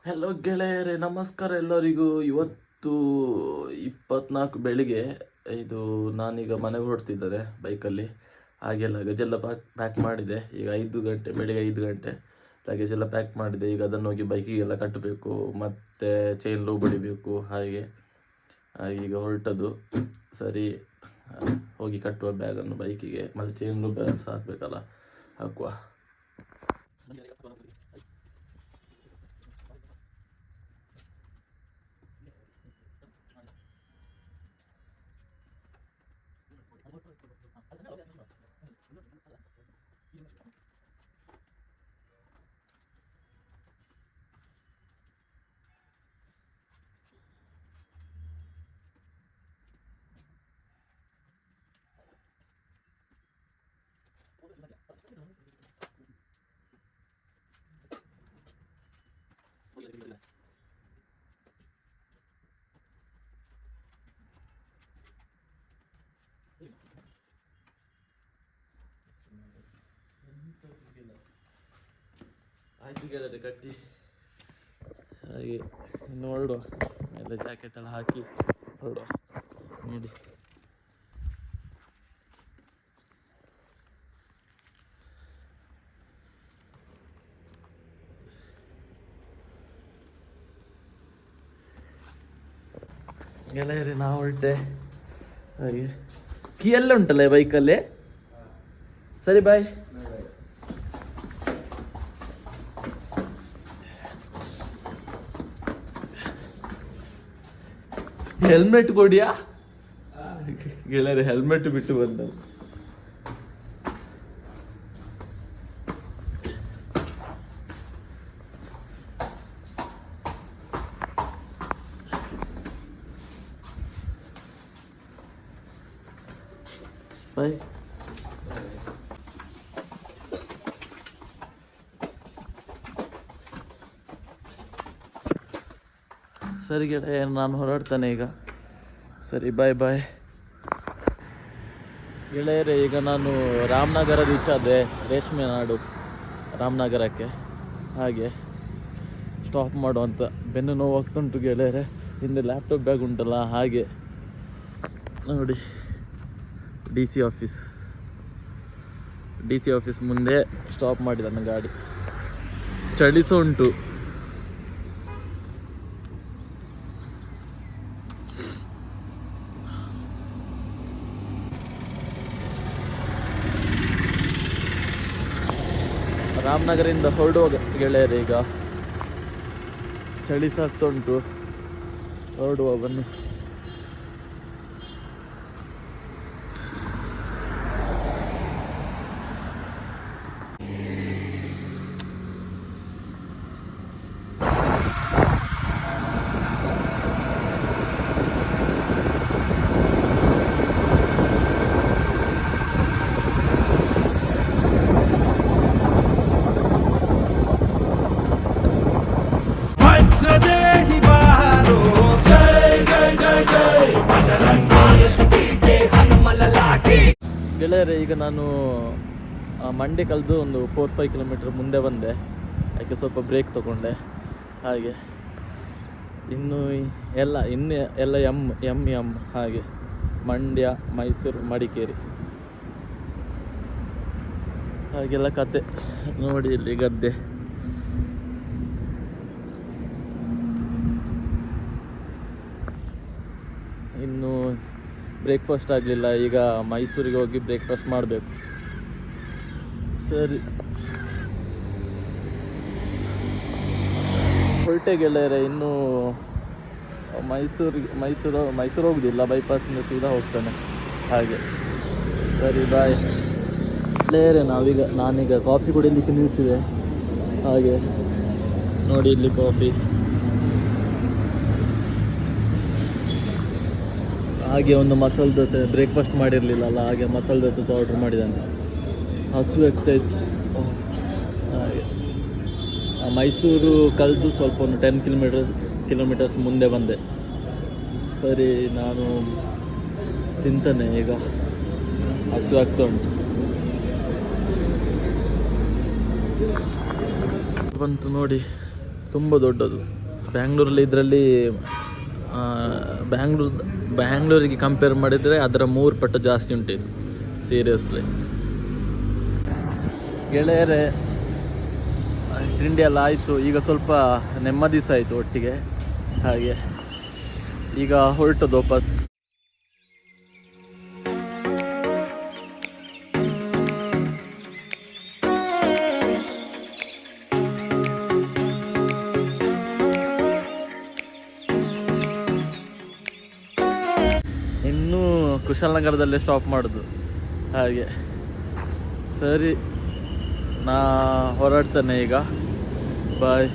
Hello ಗೆಳೆಯರೇ, ನಮಸ್ಕಾರ ಎಲ್ಲರಿಗೂ. ಇವತ್ತು 24 ಬೆಳಿಗ್ಗೆ. ಇದು ನಾನೀಗ ಮನೆಗೆ ಹೊರಡ್ತಿದ್ದಾರೆ ಬೈಕಲ್ಲಿ. ಹಾಗೆ ಲಗೇಜ್ ಎಲ್ಲ ಪ್ಯಾಕ್ ಮಾಡಿದೆ. ಈಗ 5 ಗಂಟೆ, ಬೆಳಿಗ್ಗೆ 5 ಗಂಟೆ. ಲಗೇಜ್ ಎಲ್ಲ ಪ್ಯಾಕ್ ಮಾಡಿದೆ. ಈಗ ಅದನ್ನು ಹೋಗಿ ಬೈಕಿಗೆಲ್ಲ ಕಟ್ಟಬೇಕು, ಮತ್ತು ಚೈನ್ ಲೂಬ್ ಬಡಿಬೇಕು. ಹಾಗೆ ಈಗ ಹೊರಟದ್ದು. ಸರಿ, ಹೋಗಿ ಕಟ್ಟುವ ಬ್ಯಾಗನ್ನು ಬೈಕಿಗೆ, ಮತ್ತು ಚೈನ್ ಲೂಬ್ ಹಾಕಬೇಕಲ್ಲ, ಹಾಕುವ. ಆಯ್ತು ಗೆಳೆಯರೆ, ಕಟ್ಟಿ. ಹಾಗೆ ಇನ್ನು ಹೊರಡುವ. ಎಲ್ಲ ಜಾಕೆಟ್ ಎಲ್ಲ ಹಾಕಿ ಹೊರಡುವ. ನೋಡಿ, ಗೆಳೆಯರೆ ನಾವು ಹೊರಟೆ. ಹಾಗೆ ಕೀ ಎಲ್ಲ ಉಂಟಲ್ಲ ಬೈಕಲ್ಲಿ. ಸರಿ, ಬಾಯ್. ಹೆಲ್ಮೆಟ್ ಕೊಡಿಯಾ ಗೆಳೆಯರೆ? ಹೆಲ್ಮೆಟ್ ಬಿಟ್ಟು ಬಂದ. ಬಾಯ್. ಸರಿ ಗೆಳೆಯ, ನಾನು ಹೊರಡ್ತಾನೆ ಈಗ. ಸರಿ, ಬಾಯ್ ಬಾಯ್. ಗೆಳೆಯರೆ, ಈಗ ನಾನು ರಾಮನಗರದ ಈಚಾದೆ, ರೇಷ್ಮೆ ನಾಡು ರಾಮನಗರಕ್ಕೆ. ಹಾಗೆ ಸ್ಟಾಪ್ ಮಾಡುವಂತ. ಬೆನ್ನು ನೋವು ಆಗ್ತುಂಟು ಗೆಳೆಯರೆ. ಹಿಂದೆ ಲ್ಯಾಪ್ಟಾಪ್ ಬ್ಯಾಗ್ ಉಂಟಲ್ಲ, ಹಾಗೆ ನೋಡಿ. ಡಿ ಸಿ ಆಫೀಸ್ ಮುಂದೆ ಸ್ಟಾಪ್ ಮಾಡಿದ ನನ್ನ ಗಾಡಿ. ಚಳಿ ಸಹ ಉಂಟು. ರಾಮನಗರದಿಂದ ಹೊರಡುವ ಗೆಳೆಯರೆ. ಈಗ ಚಳಿ ಸಾಕ್ತಾ ಉಂಟು. ಹೊರಡುವ, ಬನ್ನಿ. ಗೆಳೆಯರೆ, ಈಗ ನಾನು ಮಂಡೆ ಕಳೆದು ಒಂದು 4-5 ಕಿಲೋಮೀಟರ್ ಮುಂದೆ ಬಂದೆ. ಅದಕ್ಕೆ ಸ್ವಲ್ಪ ಬ್ರೇಕ್ ತಗೊಂಡೆ. ಹಾಗೆ ಇನ್ನು ಎಲ್ಲ ಎಮ್ ಹಾಗೆ ಮಂಡ್ಯ, ಮೈಸೂರು, ಮಡಿಕೇರಿ ಹಾಗೆಲ್ಲ ಕತೆ. ನೋಡಿ ಇಲ್ಲಿ ಗದ್ದೆ. ಇನ್ನು ಬ್ರೇಕ್ಫಾಸ್ಟ್ ಆಗಲಿಲ್ಲ. ಈಗ ಮೈಸೂರಿಗೆ ಹೋಗಿ ಬ್ರೇಕ್ಫಾಸ್ಟ್ ಮಾಡಬೇಕು. ಸರಿ, ಹೊರಟೆ ಗೆಳೆಯರೆ. ಇನ್ನು ಮೈಸೂರು ಹೋಗುದಿಲ್ಲ, ಬೈಪಾಸಿಂದ ಸೀದಾ ಹೋಗ್ತಾನೆ. ಹಾಗೆ ಸರಿ, ಬಾಯ್ ಗೆಳೆಯರೆ. ನಾನೀಗ ಕಾಫಿ ಕುಡಿಯಲಿಕ್ಕೆ ನಿಲ್ಲಿಸಿದೆ. ಹಾಗೆ ನೋಡಿ, ಇಲ್ಲಿ ಕಾಫಿ. ಹಾಗೆ ಒಂದು ಮಸಾಲೆ ದೋಸೆ. ಬ್ರೇಕ್ಫಾಸ್ಟ್ ಮಾಡಿರಲಿಲ್ಲಲ್ಲ, ಹಾಗೆ ಮಸಾಲೆ ದೋಸೆ ಸಹ ಆರ್ಡ್ರ್ ಮಾಡಿದ್ದಾನೆ. ಹಸು ಆಗ್ತಾಯಿತ್ತು. ಹಾಗೆ ಮೈಸೂರು ಕಳೆದು ಸ್ವಲ್ಪ ಒಂದು 10 ಕಿಲೋಮೀಟರ್ಸ್ ಮುಂದೆ ಬಂದೆ. ಸರಿ, ನಾನು ತಿಂತಾನೆ ಈಗ. ಹಸು ಆಗ್ತಾ ಉಂಟು. ಬಂತು ನೋಡಿ, ತುಂಬ ದೊಡ್ಡದು. ಬ್ಯಾಂಗ್ಳೂರಲ್ಲಿ ಇದರಲ್ಲಿ ಬ್ಯಾಂಗ್ಳೂರಿಗೆ ಕಂಪೇರ್ ಮಾಡಿದರೆ ಅದರ 3 ಪಟ್ಟು ಜಾಸ್ತಿ ಉಂಟು ಇದು, ಸೀರಿಯಸ್ಲಿ. ಗೆಳೆಯರೇ, ತಿಂಡಿ ಎಲ್ಲ ಆಯಿತು. ಈಗ ಸ್ವಲ್ಪ ನೆಮ್ಮದಿ ಸಹ ಆಯಿತು ಒಟ್ಟಿಗೆ. ಹಾಗೆ ಈಗ ಹೊರಟದು ವಾಪಸ್. ಇನ್ನೂ ಕುಶಾಲನಗರದಲ್ಲೇ ಸ್ಟಾಪ್ ಮಾಡೋದು. ಹಾಗೆ ಸರಿ, ನಾ ಹೊರಡ್ತೇನೆ ಈಗ. ಬಾಯ್.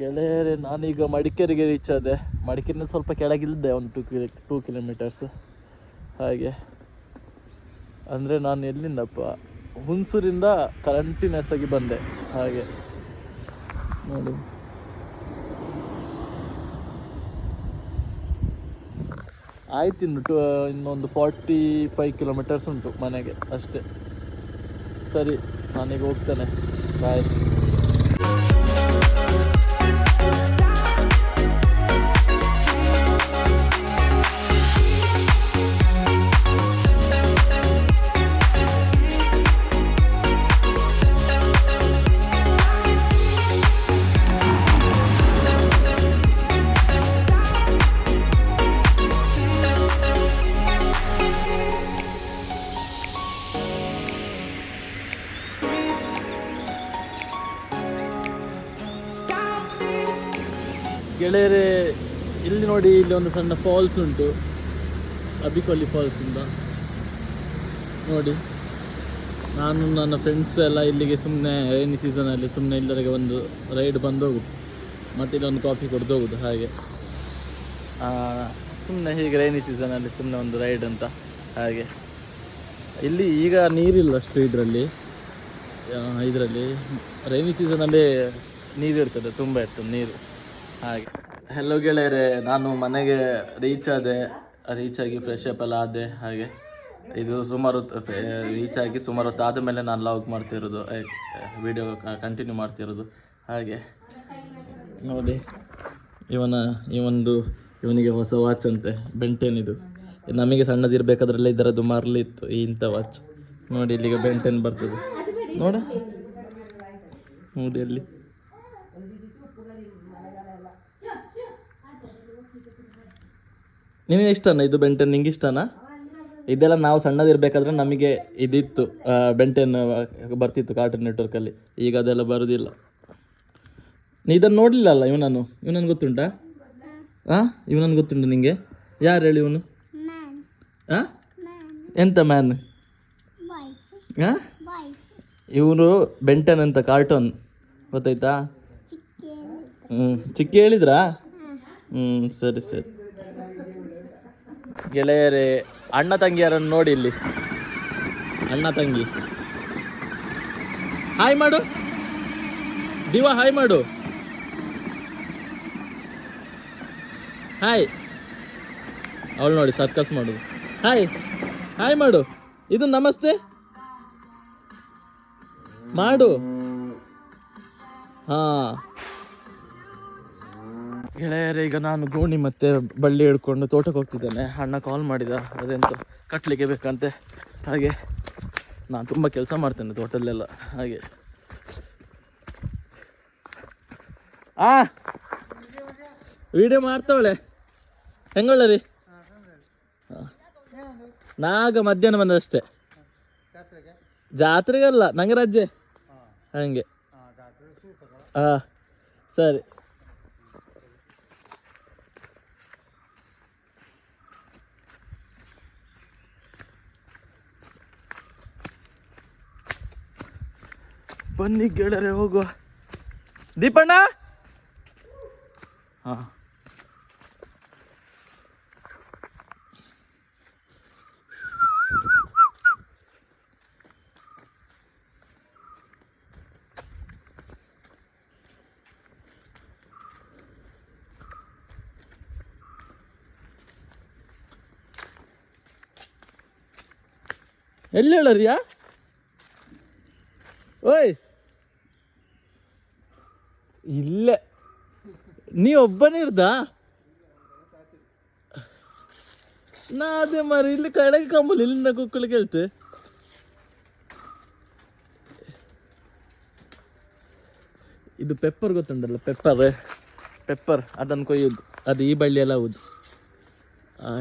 ಗೆಳೆಯರೆ, ನಾನೀಗ ಮಡಿಕೇರಿಗೆ ರೀಚ್ ಆದೆ. ಮಡಿಕೇರಿಯಿಂದ ಸ್ವಲ್ಪ ಕೆಳಗಿಲ್ದೆ, ಒಂದು 2 ಕಿಲೋಮೀಟರ್ಸ್ ಹಾಗೆ. ಅಂದರೆ ನಾನು ಎಲ್ಲಿಂದಪ್ಪ, ಹುಣಸೂರಿಂದ ಕಂಟಿನ್ಯೂಸ್ ಆಗಿ ಬಂದೆ. ಹಾಗೆ ನೋಡಿ, ಆಯ್ತು. ಇನ್ನೊಂದು 45 ಕಿಲೋಮೀಟರ್ಸ್ ಉಂಟು ಮನೆಗೆ ಅಷ್ಟೇ. ಸರಿ, ನಾನೀಗ ಹೋಗ್ತೇನೆ. ಬಾಯ್. ಗೆಳೆಯರೇ, ಇಲ್ಲಿ ನೋಡಿ, ಇಲ್ಲಿ ಒಂದು ಸಣ್ಣ ಫಾಲ್ಸ್ ಉಂಟು, ಅಬಿಕೊಲ್ಲಿ ಫಾಲ್ಸ್ ಇಂದ ನೋಡಿ. ನಾನು ನನ್ನ ಫ್ರೆಂಡ್ಸ್ ಎಲ್ಲ ಇಲ್ಲಿಗೆ ಸುಮ್ಮನೆ ರೈನಿ ಸೀಸನಲ್ಲಿ ಸುಮ್ಮನೆ ಇಲ್ಲರಿಗೆ ಒಂದು ರೈಡ್ ಬಂದು ಹೋಗುದು, ಮತ್ತು ಇಲ್ಲೊಂದು ಕಾಫಿ ಕುಡ್ದು ಹೋಗುದು. ಹಾಗೆ ಸುಮ್ಮನೆ ಹೀಗೆ ರೈನಿ ಸೀಸನಲ್ಲಿ ಸುಮ್ಮನೆ ಒಂದು ರೈಡ್ ಅಂತ. ಹಾಗೆ ಇಲ್ಲಿ ಈಗ ನೀರಿಲ್ಲ ಅಷ್ಟು ಇದರಲ್ಲಿ ರೈನಿ ಸೀಸನಲ್ಲಿ ನೀರು ಇರ್ತದೆ, ತುಂಬ ಇರ್ತದೆ ನೀರು. ಹಾಗೆ ಹೆಲೋ ಗೆಳೆಯರೆ, ನಾನು ಮನೆಗೆ ರೀಚ್ ಆಗಿ ಫ್ರೆಶ್ ಅಪ್ ಎಲ್ಲ ಆದೆ. ಹಾಗೆ ಇದು ಸುಮಾರು ರೀಚ್ ಆಗಿ ಸುಮಾರು ಹೊತ್ತು ಆದಮೇಲೆ ನಾನು ಲಾಗ್ ಮಾಡ್ತಿರೋದು, ವಿಡಿಯೋ ಕಂಟಿನ್ಯೂ ಮಾಡ್ತಿರೋದು. ಹಾಗೆ ನೋಡಿ, ಇವನಿಗೆ ಹೊಸ ವಾಚ್ ಅಂತೆ, ಬೆಂಟೆನ್. ಇದು ನಮಗೆ ಸಣ್ಣದಿರಬೇಕಾದ್ರೆಲ್ಲ ಇದರದ್ದು ಮರಳಿತ್ತು ಇಂಥ ವಾಚ್. ನೋಡಿ, ಇಲ್ಲಿಗೆ ಬೆಂಟೆನ್ ಬರ್ತದೆ ನೋಡಿ ಅಲ್ಲಿ. ನಿನಗೆ ಇಷ್ಟನಾ ಇದು ಬೆಂಟೆನ್? ನಿಂಗೆ ಇಷ್ಟನಾ? ಇದೆಲ್ಲ ನಾವು ಸಣ್ಣದಿರಬೇಕಾದ್ರೆ ನಮಗೆ ಇದಿತ್ತು, ಬೆಂಟೆನ್ ಬರ್ತಿತ್ತು ಕಾರ್ಟೂನ್ ನೆಟ್ವರ್ಕಲ್ಲಿ. ಈಗ ಅದೆಲ್ಲ ಬರೋದಿಲ್ಲ. ನೀ ಇದನ್ನು ನೋಡಲಿಲ್ಲ ಅಲ್ಲ? ಇವನನ್ನು ಗೊತ್ತುಂಟಾ? ಇವನನ್ನು ಗೊತ್ತುಂಟು ನಿಂಗೆ? ಯಾರು ಹೇಳಿ ಇವನು? ಎಂತ ಮ್ಯಾನ್? ಇವನು ಬೆಂಟೆನ್ ಅಂತ ಕಾರ್ಟೂನ್, ಗೊತ್ತಾಯ್ತಾ? ಚಿಕ್ಕಿ ಹೇಳಿದ್ರಾ? ಸರಿ. ಗೆಳೆಯರೇ, ಅಣ್ಣ ತಂಗಿಯರನ್ನು ನೋಡಿ ಇಲ್ಲಿ. ಅಣ್ಣ ತಂಗಿ ಹಾಯ್ ಮಾಡು. ದಿವಾ ಹಾಯ್ ಮಾಡು. ಹಾಯ್. ಅವಳು ನೋಡಿ ಸರ್ಕಸ್ ಮಾಡೋದು. ಹಾಯ್ ಮಾಡು. ಇದು ನಮಸ್ತೆ ಮಾಡು. ಗೆಳೆಯರೇ, ಈಗ ನಾನು ಗೋಣಿ ಮತ್ತು ಬಳ್ಳಿ ಹಿಡ್ಕೊಂಡು ತೋಟಕ್ಕೆ ಹೋಗ್ತಿದ್ದೇನೆ. ಅಣ್ಣ ಕಾಲ್ ಮಾಡಿದ, ಅದೆಂತ ಕಟ್ಟಲಿಕ್ಕೆ ಬೇಕಂತೆ. ಹಾಗೆ ನಾನು ತುಂಬ ಕೆಲಸ ಮಾಡ್ತೇನೆ ತೋಟದಲ್ಲೆಲ್ಲ. ಹಾಗೆ ವಿಡಿಯೋ ಮಾಡ್ತಾವಳೆ. ಹೆಂಗೊಳ್ಳ ರೀ? ನಾಗ ಮಧ್ಯಾಹ್ನ ಬಂದಷ್ಟೇ. ಜಾತ್ರೆಗಲ್ಲ, ನಂಗೆ ರಜೆ. ಹಂಗೆ ಸರಿ. ಬನ್ನಿ ಗೆಳೆಯರೆ ಹೋಗುವ. ದೀಪಣ್ಣ, ಹಾಂ ಎಲ್ಲಿ ಹೇಳರಿಯಾ? ಓಯ್ ಇಲ್ಲೇ ನೀ ಒಬ್ಬನೇ ಇರ್ದ? ನಾ ಅದೇ ಮಾರಿ ಇಲ್ಲಿ ಕಡೆಗೆ ಕಂಬಲ್ ಇಲ್ಲಿಂದ ಕುಕ್ಕಳಿಗೆ ಹೇಳ್ತೆ. ಇದು ಪೆಪ್ಪರ್ ಗೊತ್ತುಂಟಲ್ಲ, ಪೆಪ್ಪರ್ ಅದನ್ನು ಕೊಯ್ಯೋದು. ಅದು ಈ ಬಳ್ಳಿ ಎಲ್ಲ ಹೌದು.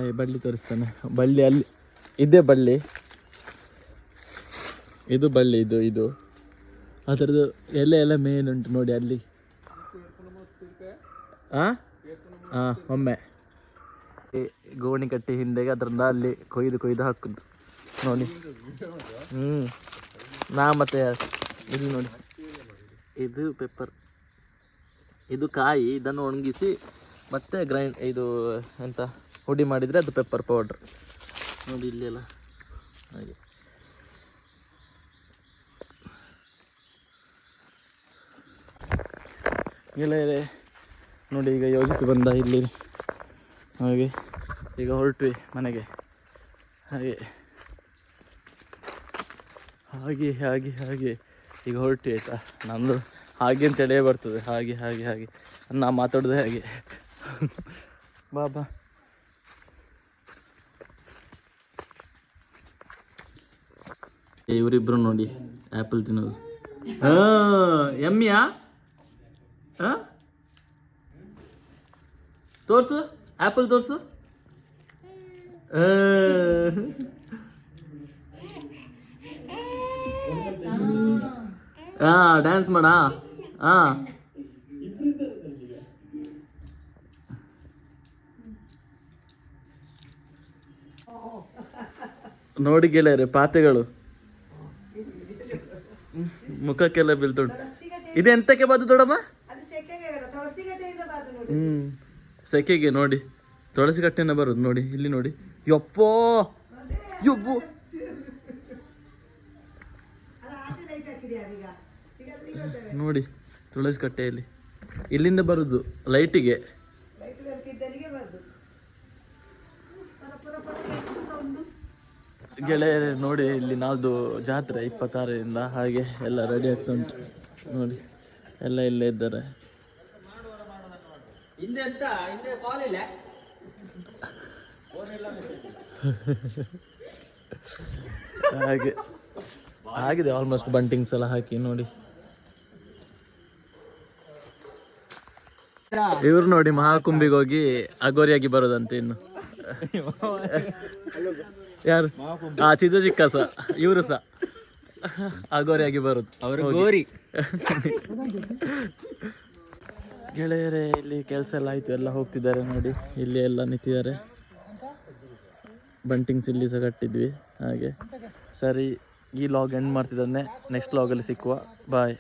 ಈ ಬಳ್ಳಿ ತೋರಿಸ್ತಾನೆ. ಬಳ್ಳಿ ಅಲ್ಲಿ ಇದೇ ಬಳ್ಳಿ, ಇದು ಬಳ್ಳಿ, ಇದು ಅದರದ್ದು ಎಲೆ ಎಲ್ಲ ಮೇನ್ ಉಂಟು ನೋಡಿ ಅಲ್ಲಿ. ಒಮ್ಮೆ ಗೋಣಿ ಕಟ್ಟಿ ಹಿಂದೆಗೆ ಅದರಿಂದ ಅಲ್ಲಿ ಕೊಯ್ದು ಹಾಕುದು ನೋಡಿ. ನಾ ಮತ್ತೆ ಇಲ್ಲಿ ನೋಡಿ, ಇದು ಪೆಪ್ಪರ್, ಇದು ಕಾಯಿ. ಇದನ್ನು ಒಣಗಿಸಿ ಮತ್ತೆ ಇದು ಎಂತ ಹುಡಿ ಮಾಡಿದರೆ ಅದು ಪೆಪ್ಪರ್ ಪೌಡ್ರ್ ನೋಡಿ. ಇಲ್ಲೆಲ್ಲ ಹಾಗೆ ಗೆಳೆಯರೆ ನೋಡಿ. ಈಗ ಯೋಗಿತು ಬಂದ ಇಲ್ಲಿ. ಹಾಗೆ ಈಗ ಹೊರಟ್ವಿ ಮನೆಗೆ. ಹಾಗೆ ಈಗ ಹೊರಟ್ವಿ ಆಯಿತಾ. ನಮ್ಮದು ಹಾಗೆ ಅಂತ ಎಡೆ ಬರ್ತದೆ. ಹಾಗೆ ನಾ ಮಾತಾಡೋದು ಹಾಗೆ. ಬಾ ಇವರಿಬ್ರು ನೋಡಿ ಆ್ಯಪಲ್ ತಿನ್ನೋದು. ಎಮ್ಮಿಯಾ? ತೋರ್ಸು, ಆ್ಯಪಲ್ ತೋರ್ಸು. ಡ್ಯಾನ್ಸ್ ಮಾಡ. ನೋಡಿ ಗೆಳೆಯರೆ, ಪಾತೆಗಳು ಮುಖಕ್ಕೆಲ್ಲ ಬೀಳ್ತುಂಟು. ಇದು ಎಂತಕ್ಕೆ ಬಾದು ದೊಡ್ಡಮ್ಮ? ಸೆಕೆಗೆ ನೋಡಿ, ತುಳಸಿ ಕಟ್ಟೆನ ಬರುದು ನೋಡಿ. ಇಲ್ಲಿ ನೋಡಿ, ಯಪ್ಪೋ ನೋಡಿ, ತುಳಸಿ ಕಟ್ಟೆಯಲ್ಲಿ ಇಲ್ಲಿಂದ ಬರುದು ಲೈಟಿಗೆ. ಗೆಳೆಯರೆ ನೋಡಿ, ಇಲ್ಲಿ ನಾಳ್ದು ಜಾತ್ರೆ 26ರಿಂದ. ಹಾಗೆ ಎಲ್ಲ ರೆಡಿ ಆಗ್ತಾ ಉಂಟು ನೋಡಿ. ಎಲ್ಲ ಇಲ್ಲೇ ಇದ್ದಾರೆ. ಹಾಗೆ ಆಗಿದೆ ಆಲ್ಮೋಸ್ಟ್. ಬಂಟಿಂಗ್ಸ್ ಎಲ್ಲ ಹಾಕಿ ನೋಡಿ. ಇವ್ರು ನೋಡಿ ಮಹಾಕುಂಭಿಗೆ ಹೋಗಿ ಅಗೋರಿಯಾಗಿ ಬರೋದಂತೆ ಇನ್ನು. ಯಾರು? ಚಿದು ಚಿಕ್ಕ ಸಹ, ಇವರು ಸಹ ಅಗೋರಿಯಾಗಿ ಬರೋದು. ಅವರು ಗೋರಿ. ಗೆಳೆಯರೇ, ಇಲ್ಲಿ ಕೆಲಸ ಎಲ್ಲ ಆಯಿತು, ಎಲ್ಲ ಹೋಗ್ತಿದ್ದಾರೆ ನೋಡಿ. ಇಲ್ಲಿ ಎಲ್ಲ ನಿಂತಿದ್ದಾರೆ. ಬಂಟಿಂಗ್ಸ್ ಇಲ್ಲಿ ಸಹ ಕಟ್ಟಿದ್ವಿ. ಹಾಗೆ ಸರಿ, ಈ ಲಾಗ್ ಎಂಡ್ ಮಾಡ್ತಿದ್ದಾನೆ. ನೆಕ್ಸ್ಟ್ ಲಾಗಲ್ಲಿ ಸಿಕ್ಕುವ. ಬಾಯ್.